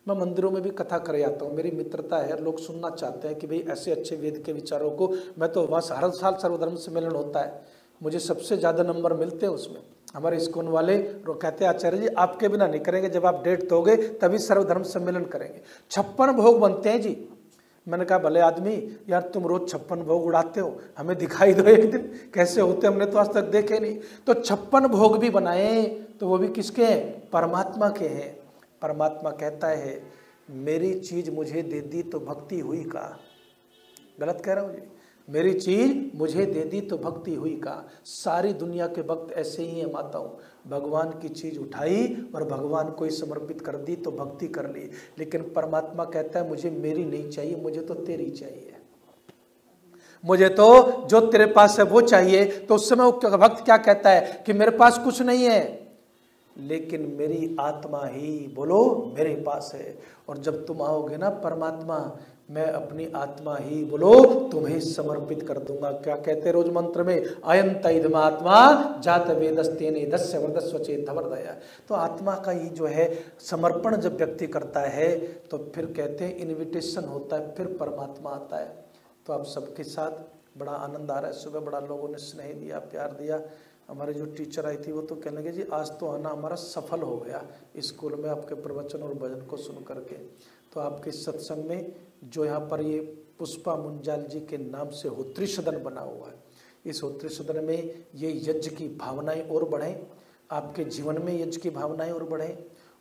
मैं मंदिरों में भी कथा कर आता हूँ, मेरी मित्रता है, लोग सुनना चाहते हैं कि भाई ऐसे अच्छे वेद के विचारों को। मैं तो वहाँ हर साल सर्वधर्म सम्मेलन होता है, मुझे सबसे ज़्यादा नंबर मिलते हैं उसमें। हमारे इस्कॉन वाले कहते हैं आचार्य जी आपके बिना नहीं करेंगे, जब आप डेट दोगे तभी सर्वधर्म सम्मेलन करेंगे। 56 भोग बनते हैं जी। मैंने कहा भले आदमी यार तुम रोज 56 भोग उड़ाते हो, हमें दिखाई दो एक दिन कैसे होते, हमने तो आज तक देखे नहीं। तो 56 भोग भी बनाए तो वो भी किसके हैं? परमात्मा के हैं। परमात्मा कहता है मेरी चीज मुझे दे दी तो भक्ति हुई का। गलत कह रहा हूँ जी? मेरी चीज मुझे दे दी तो भक्ति हुई का। सारी दुनिया के भक्त ऐसे ही है माताओं, भगवान की चीज उठाई और भगवान को ही समर्पित कर दी तो भक्ति कर ली। लेकिन परमात्मा कहता है मुझे मेरी नहीं चाहिए, मुझे तो तेरी चाहिए, मुझे तो जो तेरे पास है वो चाहिए। तो उस समय भक्त क्या कहता है कि मेरे पास कुछ नहीं है लेकिन मेरी आत्मा ही बोलो मेरे पास है। और जब तुम आओगे ना परमात्मा, मैं अपनी आत्मा ही बोलो तुम्हें समर्पित कर दूंगा। क्या कहते रोज मंत्र में, अयंत इदमात्मा जात वेदस्तेने दस्य वरदस्व चेत वरदया। तो आत्मा का ही जो है समर्पण जब व्यक्ति करता है तो फिर कहते हैं इनविटेशन होता है, फिर परमात्मा आता है। तो आप सबके साथ बड़ा आनंद आ रहा है। सुबह बड़ा लोगों ने स्नेह दिया, प्यार दिया। हमारे जो टीचर आई थी वो तो कहने लगे जी आज तो आना हमारा सफल हो गया स्कूल में आपके प्रवचन और भजन को सुन करके। तो आपके सत्संग में जो यहाँ पर ये पुष्पा मुंजाल जी के नाम से होत्री सदन बना हुआ है, इस होत्री सदन में ये यज्ञ की भावनाएं और बढ़ें, आपके जीवन में यज्ञ की भावनाएं और बढ़ें।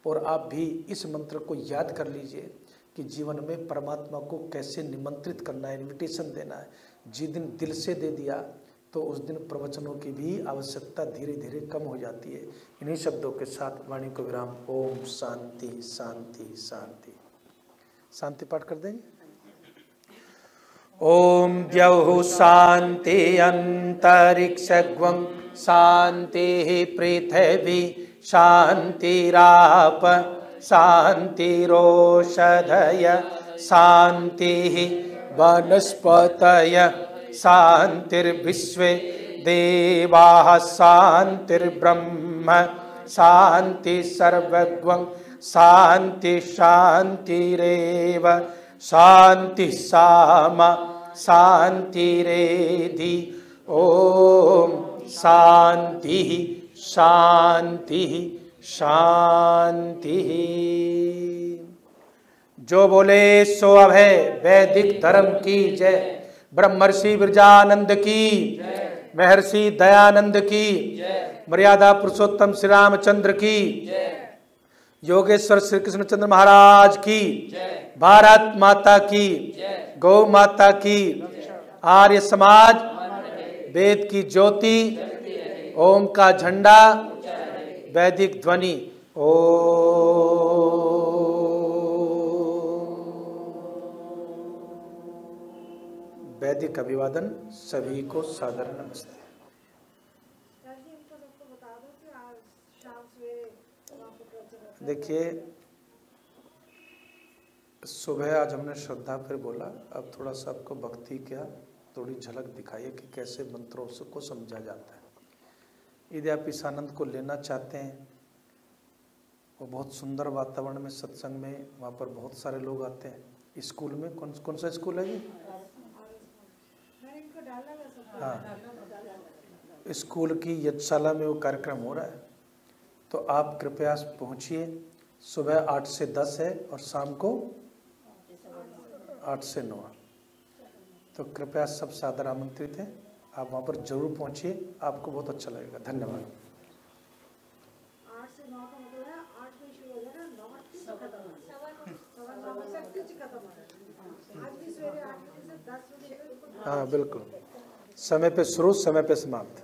और आप भी इस मंत्र को याद कर लीजिए कि जीवन में परमात्मा को कैसे निमंत्रित करना है, इन्विटेशन देना है। जिस दिन दिल से दे दिया तो उस दिन प्रवचनों की भी आवश्यकता धीरे धीरे कम हो जाती है। इन्हीं शब्दों के साथ वाणी को विराम। ओम शांति शांति शांति। शांति पाठ कर देंगे। ओम द्यौः शांति अंतरिक्षं शांति पृथिवी शांतिराप शांतिरोषधय शांति वनस्पतय शांतिर्विश्वे देवाः शांतिर्ब्रह्म शांति सर्वगं शांति शांतिरेव शांति सामा शांतिरेधि। ओम शांति शांति शांति। जो बोले सो अभय। वैदिक धर्म की जय। ब्रह्मर्षि विरजानंद की, महर्षि दयानंद की, मर्यादा पुरुषोत्तम श्री रामचंद्र की, योगेश्वर श्री कृष्णचंद्र महाराज की, भारत माता की, गौ माता की, आर्य समाज, वेद की ज्योति, ओम का झंडा, वैदिक ध्वनि। वैदिक अभिवादन सभी को सादर नमस्ते। सर जी इनको सबको बता दो कि आज शाम सवेरे वहाँ पर प्रवचन है। देखिए, सुबह आज हमने श्रद्धा पर बोला, अब थोड़ा सा आपको भक्ति क्या थोड़ी झलक दिखाइए कि कैसे मंत्रों को समझा जाता है। यदि आप इस आनंद को लेना चाहते हैं, वो बहुत सुंदर वातावरण में सत्संग में, वहाँ पर बहुत सारे लोग आते हैं। स्कूल में कौन सा स्कूल है ये? मैंने इनको डाला है सब। हाँ, स्कूल की यज्ञशाला में वो कार्यक्रम हो रहा है, तो आप कृपया पहुँचिए। सुबह 8 से 10 है और शाम को 8 से 9। तो कृपया सब सादर आमंत्रित हैं, आप वहाँ पर जरूर पहुँचिए, आपको बहुत अच्छा लगेगा। धन्यवाद। 8 से 9 का मतलब है 8 बजे शुरू हो जाएगा, 9 से खत्म हो जाएगा। 9 से कुछ खत्म हो जाएगा। आज भी सवेरे 8 बजे से 10 बजे तक। हाँ बिल्कुल, समय पे शुरू, समय पे समाप्त।